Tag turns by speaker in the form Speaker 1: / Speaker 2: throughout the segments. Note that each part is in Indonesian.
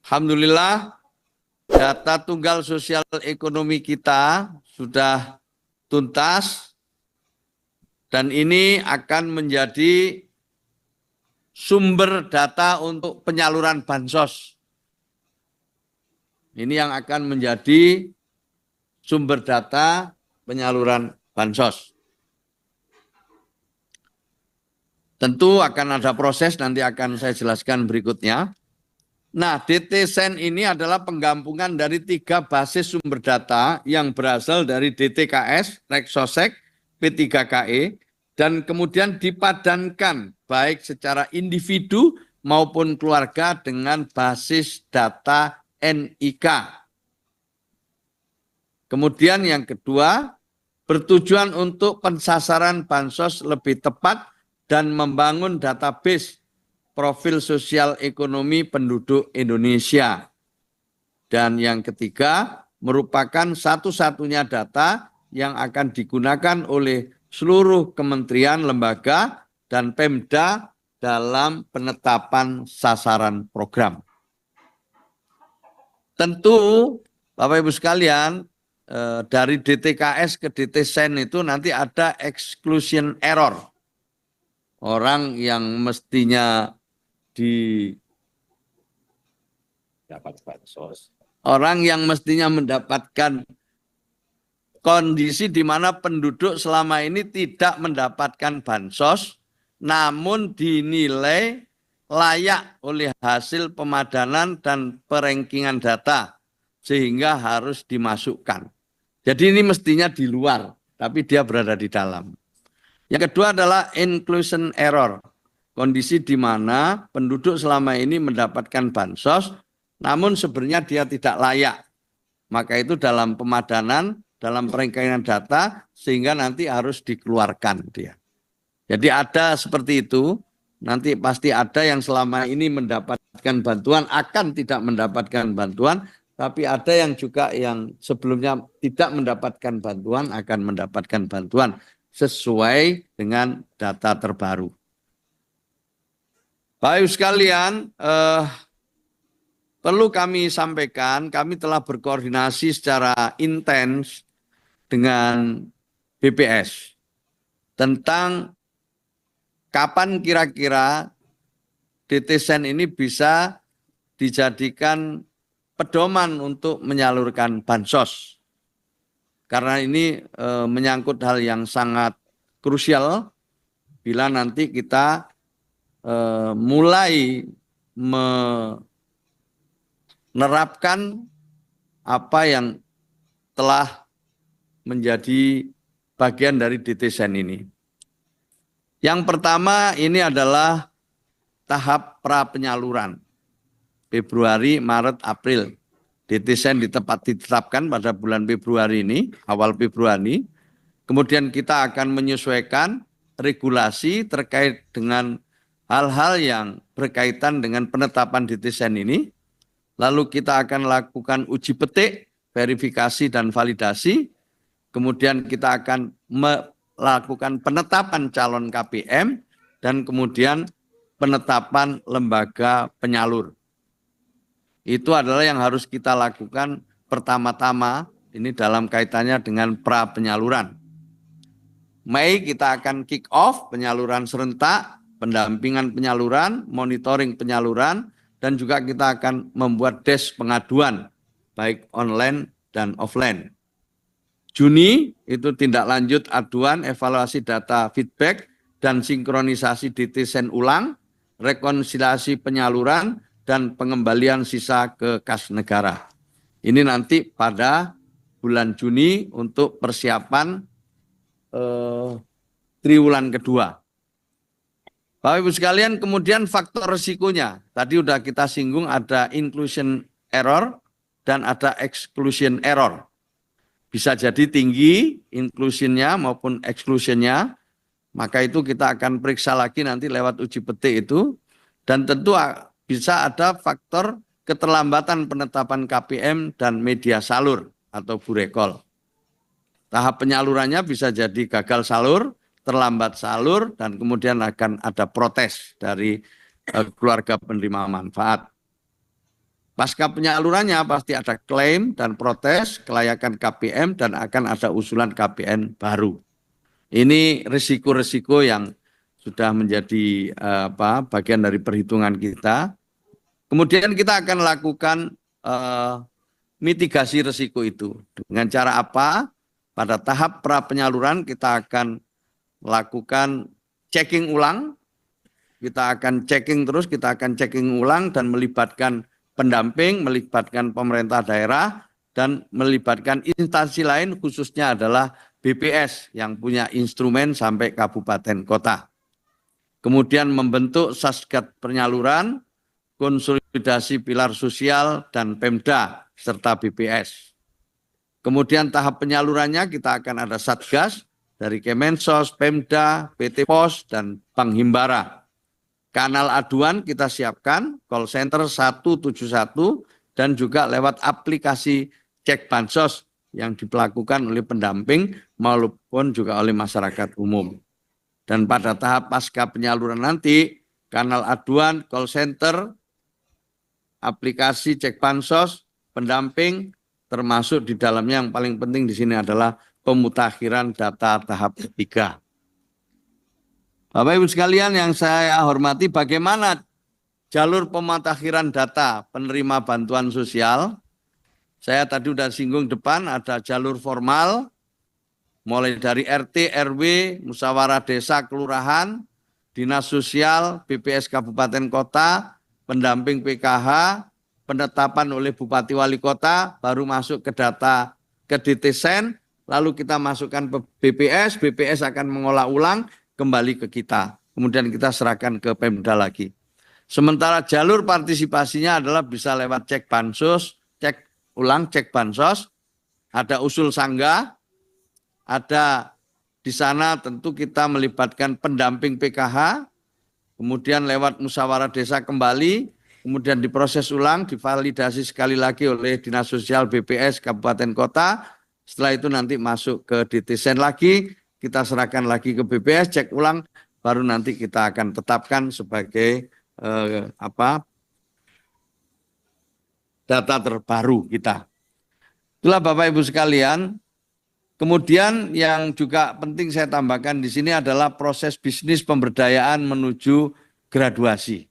Speaker 1: Alhamdulillah, data tunggal sosial ekonomi kita sudah tuntas dan ini akan menjadi sumber data untuk penyaluran bansos. Ini yang akan menjadi sumber data penyaluran bansos. Tentu akan ada proses, nanti akan saya jelaskan berikutnya. Nah, DTSEN ini adalah penggabungan dari 3 basis sumber data yang berasal dari DTKS, Reksosek, P3KE, dan kemudian dipadankan baik secara individu maupun keluarga dengan basis data NIK. Kemudian yang kedua, bertujuan untuk pensasaran bansos lebih tepat dan membangun database profil sosial ekonomi penduduk Indonesia. Dan yang ketiga, merupakan satu-satunya data yang akan digunakan oleh seluruh kementerian, lembaga, dan Pemda dalam penetapan sasaran program. Tentu, Bapak Ibu sekalian, dari DTKS ke DTSEN itu nanti ada exclusion error. Orang yang mestinya orang yang mestinya mendapatkan kondisi di mana penduduk selama ini tidak mendapatkan bansos, namun dinilai layak oleh hasil pemadanan dan perankingan data, sehingga harus dimasukkan. Jadi ini mestinya di luar, tapi dia berada di dalam. Yang kedua adalah inclusion error. Kondisi di mana penduduk selama ini mendapatkan bansos, namun sebenarnya dia tidak layak. Maka itu dalam pemadanan, dalam perankingan data, sehingga nanti harus dikeluarkan dia. Jadi ada seperti itu, nanti pasti ada yang selama ini mendapatkan bantuan, akan tidak mendapatkan bantuan, tapi ada yang juga yang sebelumnya tidak mendapatkan bantuan, akan mendapatkan bantuan sesuai dengan data terbaru. Baik sekalian, perlu kami sampaikan, kami telah berkoordinasi secara intens dengan BPS tentang kapan kira-kira DTSEN ini bisa dijadikan pedoman untuk menyalurkan bansos. Karena ini menyangkut hal yang sangat krusial bila nanti kita mulai menerapkan apa yang telah menjadi bagian dari DTSEN ini. Yang pertama ini adalah tahap pra penyaluran. Februari, Maret, April. DTSEN ditetapkan pada bulan Februari ini, awal Februari. Kemudian kita akan menyesuaikan regulasi terkait dengan hal-hal yang berkaitan dengan penetapan DTSEN ini. Lalu kita akan lakukan uji petik, verifikasi dan validasi. Kemudian kita akan melakukan penetapan calon KPM dan kemudian penetapan lembaga penyalur. Itu adalah yang harus kita lakukan pertama-tama, ini dalam kaitannya dengan pra penyaluran. Mei kita akan kick off penyaluran serentak, pendampingan penyaluran, monitoring penyaluran, dan juga kita akan membuat desk pengaduan, baik online dan offline. Juni itu tindak lanjut aduan, evaluasi data feedback, dan sinkronisasi DTSEN ulang, rekonsiliasi penyaluran, dan pengembalian sisa ke kas negara. Ini nanti pada bulan Juni untuk persiapan triwulan kedua. Bapak Ibu sekalian, kemudian faktor risikonya. Tadi sudah kita singgung ada inclusion error dan ada exclusion error. Bisa jadi tinggi inclusionnya maupun exclusionnya. Maka itu kita akan periksa lagi nanti lewat uji petik itu. Dan tentu bisa ada faktor keterlambatan penetapan KPM dan media salur atau burekol. Tahap penyalurannya bisa jadi gagal salur, terlambat salur, dan kemudian akan ada protes dari keluarga penerima manfaat. Pasca penyalurannya pasti ada klaim dan protes kelayakan KPM dan akan ada usulan KPN baru. Ini risiko-risiko yang sudah menjadi bagian dari perhitungan kita. Kemudian kita akan lakukan mitigasi risiko itu. Dengan cara apa? Pada tahap pra penyaluran kita akan lakukan checking ulang. Kita akan checking terus, kita akan checking ulang dan melibatkan pendamping, melibatkan pemerintah daerah, dan melibatkan instansi lain khususnya adalah BPS yang punya instrumen sampai kabupaten kota. Kemudian membentuk Satgas penyaluran, konsolidasi pilar sosial dan Pemda serta BPS. Kemudian tahap penyalurannya kita akan ada Satgas dari Kemensos, Pemda, PT Pos, dan Bank Himbara. Kanal aduan kita siapkan, call center 171, dan juga lewat aplikasi cek bansos yang dilakukan oleh pendamping maupun juga oleh masyarakat umum. Dan pada tahap pasca penyaluran nanti, kanal aduan, call center, aplikasi cek bansos, pendamping, termasuk di dalamnya yang paling penting di sini adalah pemutakhiran data tahap ketiga. Bapak Ibu sekalian yang saya hormati, bagaimana jalur pemutakhiran data penerima bantuan sosial? Saya tadi sudah singgung depan, ada jalur formal, mulai dari RT, RW, musyawarah desa, kelurahan, dinas sosial, BPS kabupaten kota, pendamping PKH, penetapan oleh bupati wali kota, baru masuk ke data ke DTSen, lalu kita masukkan ke BPS, BPS akan mengolah ulang, kembali ke kita. Kemudian kita serahkan ke Pemda lagi. Sementara jalur partisipasinya adalah bisa lewat cek bansos, cek ulang, cek bansos, ada usul sanggah, ada di sana tentu kita melibatkan pendamping PKH, kemudian lewat musyawarah desa kembali, kemudian diproses ulang, divalidasi sekali lagi oleh Dinas Sosial BPS Kabupaten Kota, setelah itu nanti masuk ke DTSen lagi, kita serahkan lagi ke BPS, cek ulang, baru nanti kita akan tetapkan sebagai data terbaru kita. Itulah Bapak Ibu sekalian. Kemudian yang juga penting saya tambahkan di sini adalah proses bisnis pemberdayaan menuju graduasi.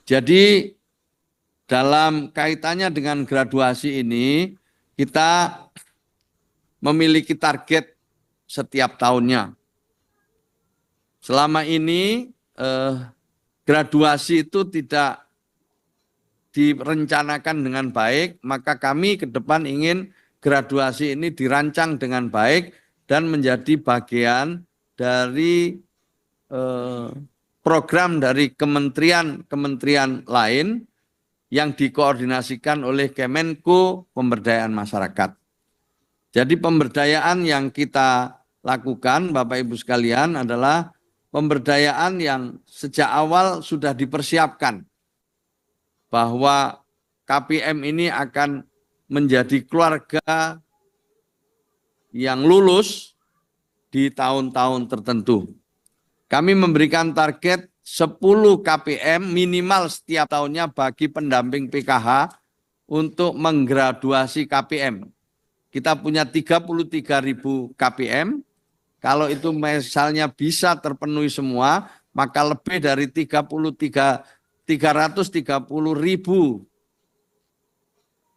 Speaker 1: Jadi dalam kaitannya dengan graduasi ini, kita memiliki target setiap tahunnya. Selama ini graduasi itu tidak direncanakan dengan baik, maka kami ke depan ingin graduasi ini dirancang dengan baik dan menjadi bagian dari program dari kementerian lain yang dikoordinasikan oleh Kemenko Pemberdayaan Masyarakat. Jadi pemberdayaan yang kita lakukan, Bapak Ibu sekalian, adalah pemberdayaan yang sejak awal sudah dipersiapkan bahwa KPM ini akan menjadi keluarga yang lulus di tahun-tahun tertentu. Kami memberikan target 10 KPM minimal setiap tahunnya bagi pendamping PKH untuk menggraduasi KPM. Kita punya 33.000 KPM, kalau itu misalnya bisa terpenuhi semua, maka lebih dari 330.000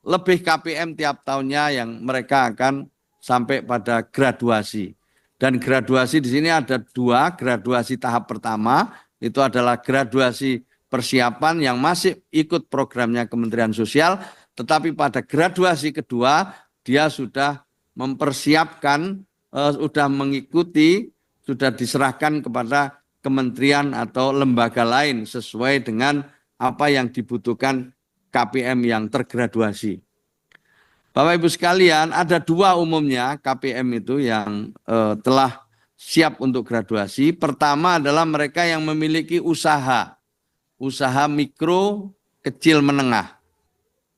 Speaker 1: lebih KPM tiap tahunnya yang mereka akan sampai pada graduasi. Dan graduasi di sini ada 2, graduasi tahap pertama, itu adalah graduasi persiapan yang masih ikut programnya Kementerian Sosial, tetapi pada graduasi kedua, dia sudah mempersiapkan, sudah mengikuti, sudah diserahkan kepada kementerian atau lembaga lain sesuai dengan apa yang dibutuhkan KPM yang tergraduasi. Bapak Ibu sekalian, ada 2 umumnya KPM itu yang telah siap untuk graduasi. Pertama adalah mereka yang memiliki usaha mikro, kecil, menengah.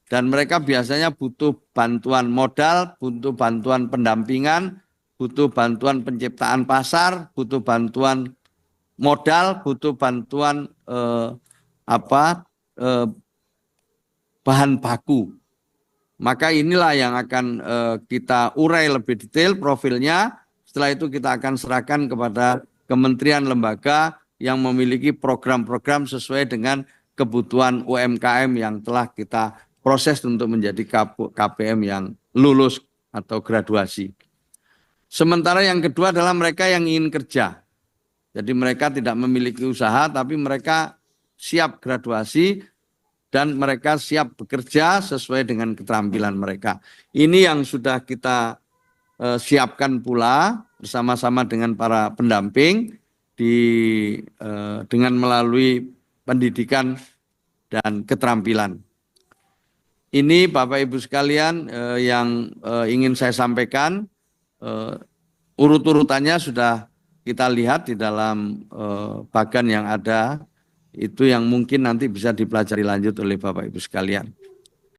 Speaker 1: Dan mereka biasanya butuh bantuan modal, butuh bantuan pendampingan, butuh bantuan penciptaan pasar, butuh bantuan modal, butuh bantuan bahan baku. Maka inilah yang akan kita urai lebih detail profilnya. Setelah itu kita akan serahkan kepada kementerian lembaga yang memiliki program-program sesuai dengan kebutuhan UMKM yang telah kita proses untuk menjadi KPM yang lulus atau graduasi. Sementara yang kedua adalah mereka yang ingin kerja. Jadi mereka tidak memiliki usaha tapi mereka siap graduasi dan mereka siap bekerja sesuai dengan keterampilan mereka. Ini yang sudah kita siapkan pula bersama-sama dengan para pendamping dengan melalui pendidikan dan keterampilan. Ini Bapak Ibu sekalian yang ingin saya sampaikan. Urut-urutannya sudah kita lihat di dalam bagan yang ada, itu yang mungkin nanti bisa dipelajari lanjut oleh Bapak Ibu sekalian.